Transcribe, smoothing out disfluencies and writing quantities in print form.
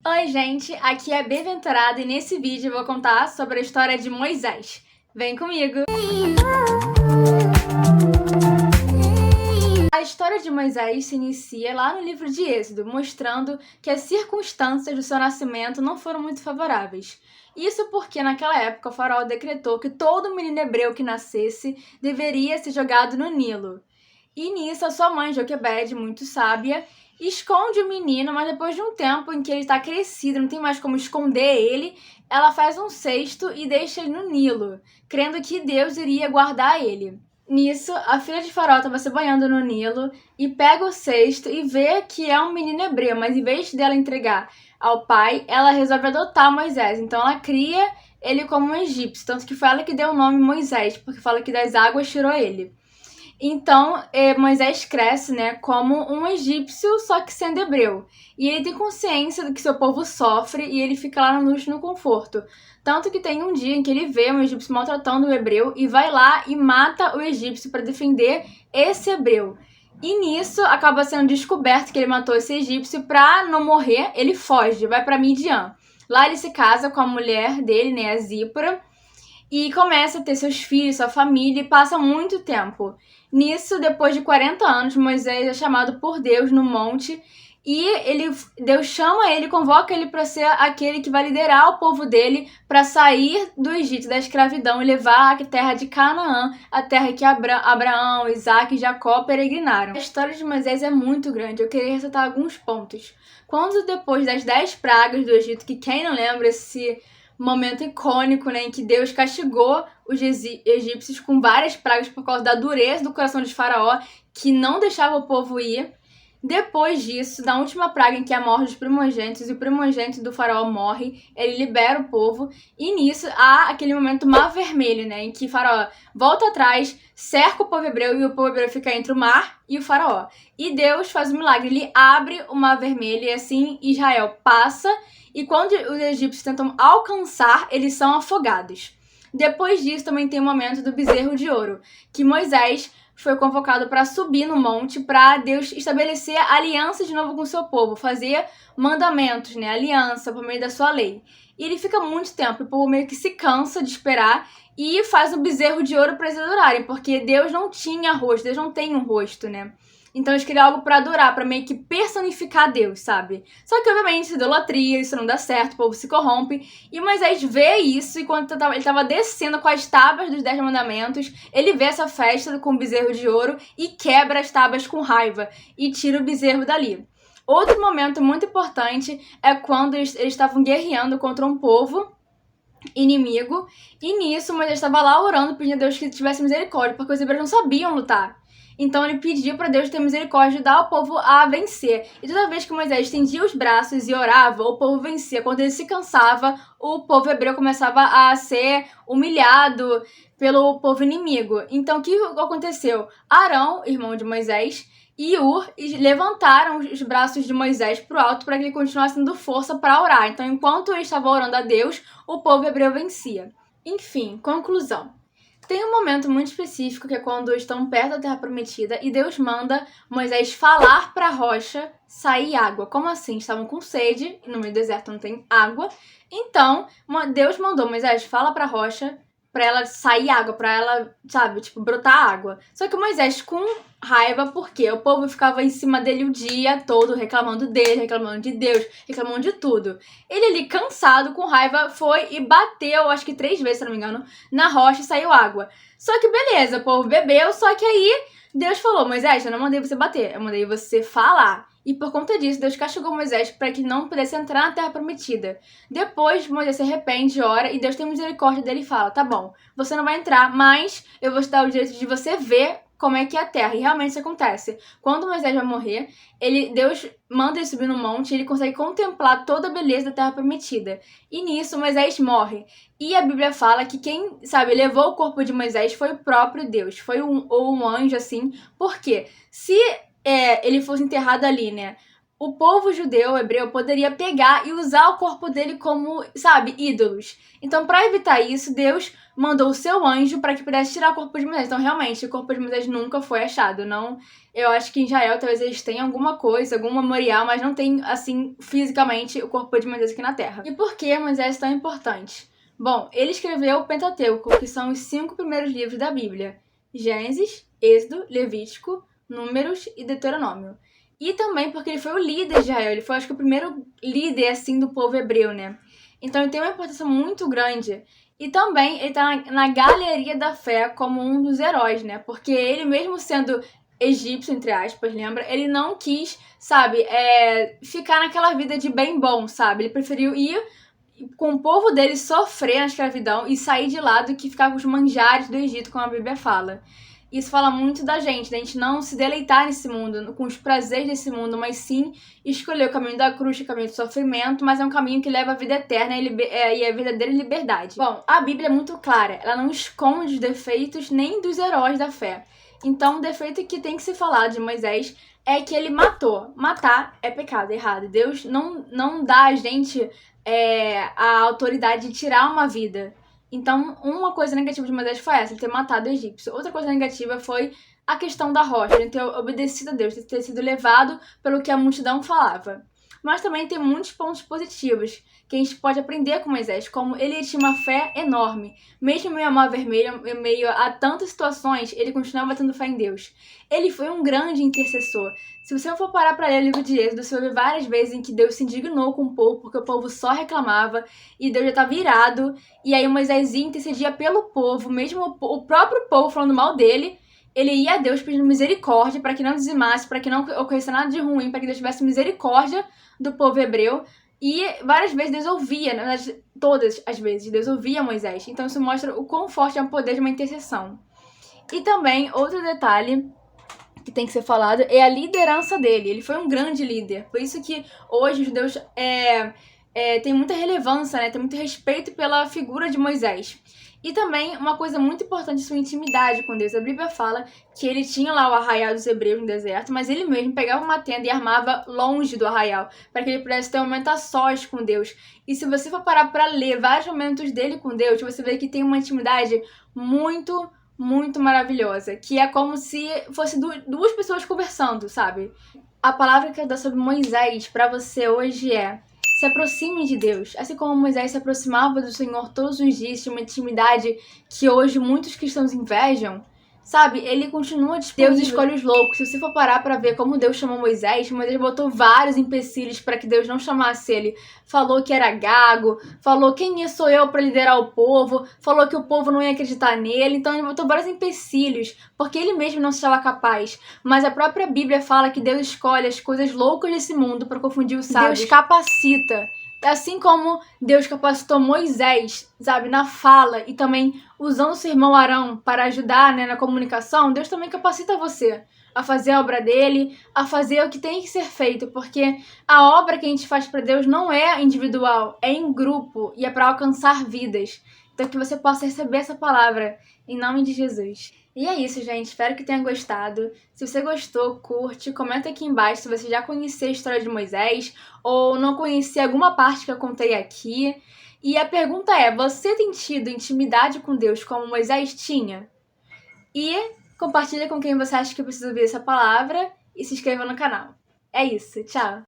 Oi, gente, aqui é Bem-aventurada e nesse vídeo eu vou contar sobre a história de Moisés. Vem comigo! A história de Moisés se inicia lá no livro de Êxodo, mostrando que as circunstâncias do seu nascimento não foram muito favoráveis. Isso porque naquela época o faraó decretou que todo menino hebreu que nascesse deveria ser jogado no Nilo. E nisso a sua mãe, Joquebede, muito sábia, esconde o menino, mas depois de um tempo em que ele está crescido, não tem mais como esconder ele, ela faz um cesto e deixa ele no Nilo, crendo que Deus iria guardar ele. Nisso, a filha de Faraó estava se banhando no Nilo e pega o cesto e vê que é um menino hebreu, mas em vez dela entregar ao pai, ela resolve adotar Moisés. Então ela cria ele como um egípcio, tanto que foi ela que deu o nome Moisés, porque fala que das águas tirou ele. Então, Moisés cresce, né, como um egípcio, só que sendo hebreu. E ele tem consciência do que seu povo sofre e ele fica lá no luxo e no conforto. Tanto que tem um dia em que ele vê um egípcio maltratando o hebreu e vai lá e mata o egípcio para defender esse hebreu. E nisso acaba sendo descoberto que ele matou esse egípcio. Para não morrer, ele foge, vai para Midian. Lá ele se casa com a mulher dele, né, a Zípora, e começa a ter seus filhos, sua família, e passa muito tempo. Nisso, depois de 40 anos, Moisés é chamado por Deus no monte e Deus chama ele, convoca ele para ser aquele que vai liderar o povo dele para sair do Egito, da escravidão, e levar a terra de Canaã, a terra que Abraão, Isaac e Jacó peregrinaram. A história de Moisés é muito grande, eu queria ressaltar alguns pontos. Quando depois das 10 pragas do Egito, que quem não lembra esse momento icônico, né, em que Deus castigou os egípcios com várias pragas por causa da dureza do coração de Faraó, que não deixava o povo ir. Depois disso, da última praga em que é a morte dos primogênitos, e o primogênito do faraó morre, ele libera o povo, e nisso há aquele momento mar vermelho, né, em que o faraó volta atrás, cerca o povo hebreu, e o povo hebreu fica entre o mar e o faraó. E Deus faz um milagre, ele abre o mar vermelho, e assim Israel passa, e quando os egípcios tentam alcançar, eles são afogados. Depois disso, também tem o momento do bezerro de ouro, que Moisés foi convocado para subir no monte para Deus estabelecer aliança de novo com o seu povo, fazer mandamentos, né, aliança por meio da sua lei. E ele fica muito tempo, o povo meio que se cansa de esperar e faz um bezerro de ouro para eles adorarem, porque Deus não tinha rosto, Deus não tem um rosto, né? Então eles queriam algo pra adorar, pra meio que personificar Deus, sabe? Só que, obviamente, isso é idolatria, isso não dá certo, o povo se corrompe. E Moisés vê isso, e quando ele tava descendo com as tábuas dos 10 mandamentos, ele vê essa festa com o bezerro de ouro e quebra as tábuas com raiva e tira o bezerro dali. Outro momento muito importante é quando eles estavam guerreando contra um povo inimigo, e nisso Moisés estava lá orando, pedindo a Deus que tivesse misericórdia, porque os hebreus não sabiam lutar. Então ele pediu para Deus ter misericórdia e dar o povo a vencer. E toda vez que Moisés estendia os braços e orava, o povo vencia. Quando ele se cansava, o povo hebreu começava a ser humilhado pelo povo inimigo. Então o que aconteceu? Arão, irmão de Moisés, e Ur levantaram os braços de Moisés para o alto para que ele continuasse tendo força para orar. Então, enquanto ele estava orando a Deus, o povo hebreu vencia. Enfim, conclusão. Tem um momento muito específico que é quando estão perto da Terra Prometida e Deus manda Moisés falar para a rocha sair água. Como assim? Estavam com sede e no meio do deserto não tem água. Então, Deus mandou Moisés fala para a rocha para ela sair água, para ela, sabe, tipo, brotar água. Só que Moisés com raiva porque o povo ficava em cima dele o dia todo, reclamando dele, reclamando de Deus, reclamando de tudo. Ele ali, cansado, com raiva, foi e bateu, acho que 3 vezes, se não me engano, na rocha e saiu água. Só que beleza, o povo bebeu, só que aí Deus falou, Moisés, eu não mandei você bater, eu mandei você falar. E por conta disso, Deus castigou Moisés para que não pudesse entrar na Terra Prometida. Depois, Moisés se arrepende, ora, e Deus tem misericórdia dele e fala, tá bom, você não vai entrar, mas eu vou te dar o direito de você ver como é que é a terra. E realmente isso acontece. Quando Moisés vai morrer, Deus manda ele subir no monte e ele consegue contemplar toda a beleza da Terra Prometida. E nisso, Moisés morre. E a Bíblia fala que quem, sabe, levou o corpo de Moisés foi o próprio Deus. Foi um anjo, assim. Por quê? Se ele fosse enterrado ali, né? o povo judeu, hebreu, poderia pegar e usar o corpo dele como, sabe, ídolos. Então, para evitar isso, Deus mandou o seu anjo para que pudesse tirar o corpo de Moisés. Então, realmente, o corpo de Moisés nunca foi achado. Não, eu acho que em Israel talvez eles tenham alguma coisa, algum memorial, mas não tem, assim, fisicamente o corpo de Moisés aqui na Terra. E por que Moisés é tão importante? Bom, ele escreveu o Pentateuco, que são os 5 primeiros livros da Bíblia: Gênesis, Êxodo, Levítico, Números e Deuteronômio. E também porque ele foi o líder de Israel, ele foi, acho que, o primeiro líder, assim, do povo hebreu, né? Então ele tem uma importância muito grande. E também ele tá na galeria da fé como um dos heróis, né? Porque ele, mesmo sendo egípcio, entre aspas, lembra? Ele não quis, sabe, ficar naquela vida de bem bom, sabe? Ele preferiu ir com o povo dele sofrer na escravidão e sair de lá do que ficar com os manjares do Egito, como a Bíblia fala. Isso fala muito da gente não se deleitar nesse mundo, com os prazeres desse mundo, mas sim escolher o caminho da cruz, o caminho do sofrimento, mas é um caminho que leva à vida eterna e a verdadeira liberdade. Bom, a Bíblia é muito clara, ela não esconde os defeitos nem dos heróis da fé. Então, o defeito que tem que se falar de Moisés é que ele matou. Matar é pecado, é errado. Deus não dá a gente a autoridade de tirar uma vida. Então, uma coisa negativa de Moisés foi essa, ele ter matado o egípcio. Outra coisa negativa foi a questão da rocha, ele ter obedecido a Deus, ter sido levado pelo que a multidão falava. Mas também tem muitos pontos positivos que a gente pode aprender com Moisés, como ele tinha uma fé enorme. Mesmo em meio ao Mar Vermelho, em meio a tantas situações, ele continuava tendo fé em Deus. Ele foi um grande intercessor. Se você for parar para ler o livro de Êxodo, você vai ver várias vezes em que Deus se indignou com o povo, porque o povo só reclamava e Deus já estava irado. E aí Moisés intercedia pelo povo, mesmo o próprio povo falando mal dele. Ele ia a Deus pedindo misericórdia para que não dizimasse, para que não ocorresse nada de ruim, para que Deus tivesse misericórdia do povo hebreu. E várias vezes Deus ouvia, na verdade, todas as vezes Deus ouvia Moisés. Então isso mostra o quão forte é o poder de uma intercessão. E também, outro detalhe que tem que ser falado é a liderança dele. Ele foi um grande líder. Por isso que hoje os judeus têm muita relevância, né? Tem muito respeito pela figura de Moisés. E também, uma coisa muito importante, sua intimidade com Deus. A Bíblia fala que ele tinha lá o arraial dos hebreus no deserto, mas ele mesmo pegava uma tenda e armava longe do arraial, para que ele pudesse ter um momento a sós com Deus. E se você for parar para ler vários momentos dele com Deus, você vê que tem uma intimidade muito, muito maravilhosa, que é como se fosse duas pessoas conversando, sabe? A palavra que eu dou sobre Moisés para você hoje é: se aproxime de Deus. Assim como Moisés se aproximava do Senhor todos os dias, de uma intimidade que hoje muitos cristãos invejam, sabe? Ele continua disponível. Deus escolhe os loucos. Se você for parar pra ver como Deus chamou Moisés botou vários empecilhos para que Deus não chamasse ele. Falou que era gago, falou quem sou eu para liderar o povo, falou que o povo não ia acreditar nele. Então ele botou vários empecilhos, porque ele mesmo não se achava capaz. Mas a própria Bíblia fala que Deus escolhe as coisas loucas desse mundo para confundir os sábios. Deus capacita. Assim como Deus capacitou Moisés, sabe, na fala e também usando o seu irmão Arão para ajudar, né, na comunicação, Deus também capacita você a fazer a obra dele, a fazer o que tem que ser feito, porque a obra que a gente faz para Deus não é individual, é em grupo e é para alcançar vidas. Então que você possa receber essa palavra em nome de Jesus. E é isso, gente. Espero que tenha gostado. Se você gostou, curte, comenta aqui embaixo se você já conhecia a história de Moisés ou não conhecia alguma parte que eu contei aqui. E a pergunta é: você tem tido intimidade com Deus como Moisés tinha? E compartilha com quem você acha que precisa ouvir essa palavra e se inscreva no canal. É isso. Tchau!